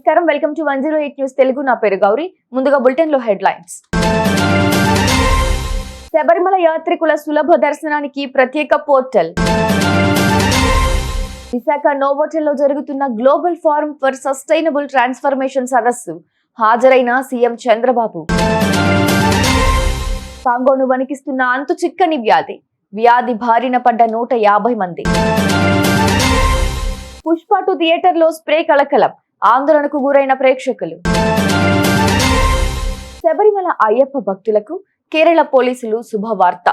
నమస్కారం, welcome to 108 news Telugu. నా పేరు గౌరీ. ముందుగా బులెటిన్ లో హెడ్లైన్స్. శబరిమల యాత్రికుల సులభ దర్శనానికి ప్రత్యేక పోర్టల్. విశాఖ నోవోటెల్లో జరుగుతున్న global forum for sustainable transformation సదస్సు హాజరైన సీఎం చంద్రబాబు. కాంగోను వణికిస్తున్న అంతు చిక్కని వ్యాధి బారిన పడ్డ 150 మంది. పుష్ప 2 థియేటర్లో స్ప్రే కలకలం, ఆందోళనకు గురైన ప్రేక్షకులు. శబరిమల అయ్యప్ప భక్తులకు కేరళ పోలీసులు శుభవార్త.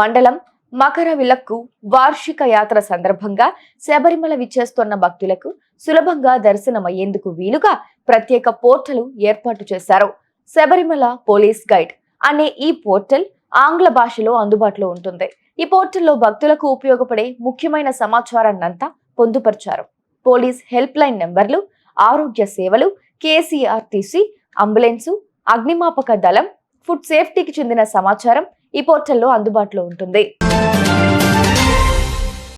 మండలం మకరవిలక్కు వార్షిక యాత్ర సందర్భంగా శబరిమల విచ్చేస్తున్న భక్తులకు సులభంగా దర్శనమయ్యేందుకు వీలుగా ప్రత్యేక పోర్టల్ ఏర్పాటు చేశారు. శబరిమల పోలీస్ గైడ్ అనే ఈ పోర్టల్ ఆంగ్ల భాషలో అందుబాటులో ఉంటుంది. ఈ పోర్టల్లో భక్తులకు ఉపయోగపడే ముఖ్యమైన సమాచారాన్నంతా పొందుపరిచారు. పోలీస్ హెల్ప్ లైన్ నెంబర్లు, ఆరోగ్య సేవలు, కేసీఆర్టీసీ, అంబులెన్సు, అగ్నిమాపక దళం, ఫుడ్ సేఫ్టీకి చెందిన సమాచారం ఈ పోర్టల్లో అందుబాటులో ఉంటుంది.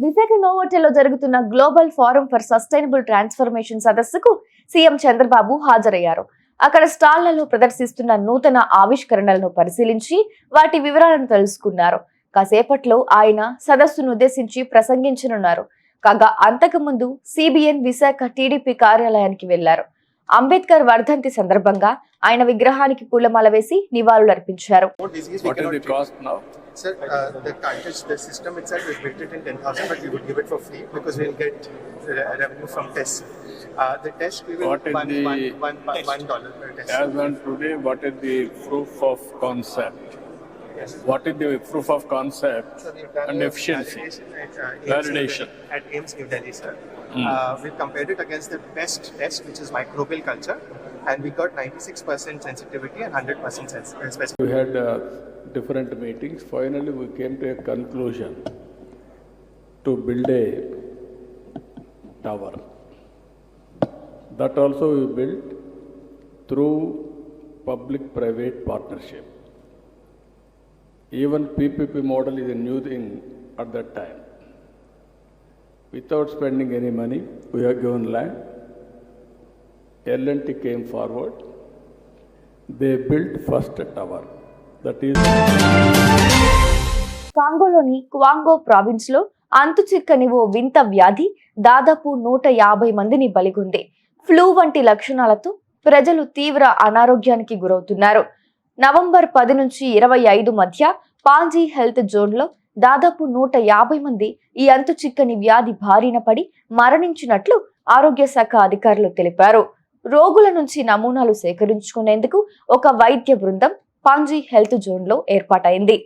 విశాఖ నోవోటెల్లో జరుగుతున్న global forum for sustainable transformation సదస్సుకు సీఎం చంద్రబాబు హాజరయ్యారు. అక్కడ స్టాళ్లలో ప్రదర్శిస్తున్న నూతన ఆవిష్కరణలను పరిశీలించి వాటి వివరాలను తెలుసుకున్నారు. కాసేపట్లో ఆయన సదస్సును ఉద్దేశించి ప్రసంగించనున్నారు. కాగా అంతకు ముందు సిబిఎన్ విశాఖ టీడీపీ కార్యాలయానికి వెళ్లారు. అంబేద్కర్ వర్ధంతి సందర్భంగా ఆయన విగ్రహానికి పూలమాల వేసి నివాళులర్పించారు. Sir, the system itself is built it in 10,000, but we would give it for free because we'll get revenue from tests. The test we will $1 per test. As on today, what is the proof of concept? Yes. What is the proof of concept So we've done and efficiency? validation at AIIMS New Delhi, sir. We've compared it against the best test, which is microbial culture, and we got 96% sensitivity and 100% specificity. We had different meetings. Finally, we came to a conclusion to build a tower. That also we built through public-private partnership. Even PPP model is a new thing at that time. Without spending any money, we have given land. L&T came forward. They built first tower. That is. కాంగోలోని Kwango province లో అంతు చిక్కని ఓ వింత వ్యాధి దాదాపు 150 మందిని బలిగొంది. Flu వంటి లక్షణాలతో ప్రజలు తీవ్ర అనారోగ్యానికి గురవుతున్నారు. నవంబర్ 10 నుంచి 25 మధ్య పాంజీ హెల్త్ జోన్ లో దాదాపు 150 మంది ఈ అంతు చిక్కని వ్యాధి బారిన పడి మరణించినట్లు ఆరోగ్య శాఖ అధికారులు తెలిపారు. రోగుల నుంచి నమూనాలు సేకరించుకునేందుకు ఒక వైద్య బృందం పాంజీ హెల్త్ జోన్ లో ఏర్పాటైంది.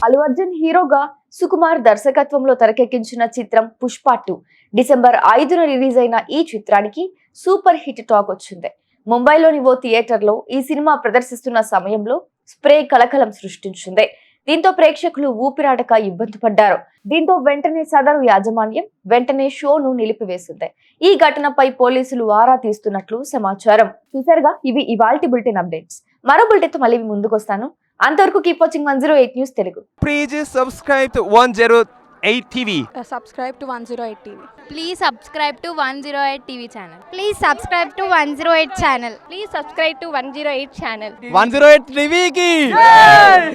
అల్లు అర్జున్ హీరోగా సుకుమార్ దర్శకత్వంలో తెరకెక్కించిన చిత్రం పుష్ప 2 డిసెంబర్ 5న రిలీజ్ అయిన ఈ చిత్రానికి సూపర్ హిట్ టాక్ వచ్చింది. ముంబైలోని ఓ థియేటర్లో ఈ సినిమా ప్రదర్శిస్తున్న సమయంలో స్ప్రే కలకలం సృష్టించింది. దీంతో ప్రేక్షకులు ఊపిరాడక ఇబ్బంది పడ్డారు. దీంతో వెంటనే సదరు యాజమాన్యం షోను నిలిపివేసింది. ఈ ఘటనపై పోలీసులు ఆరా తీస్తున్నట్లు సమాచారం. చూసారుగా, ఇవి ఇవాల్టి బులెటిన్ అప్డేట్స్. మరో బులెటిన్ తో మళ్ళీ ముందుకు వస్తాను. అంతవరకు keep watching 108 news Telugu. Please subscribe to 108 TV. Subscribe to 108 TV. Please subscribe to 108 TV channel. Please subscribe to 108 channel. Please subscribe to 108 channel. 108 TV ki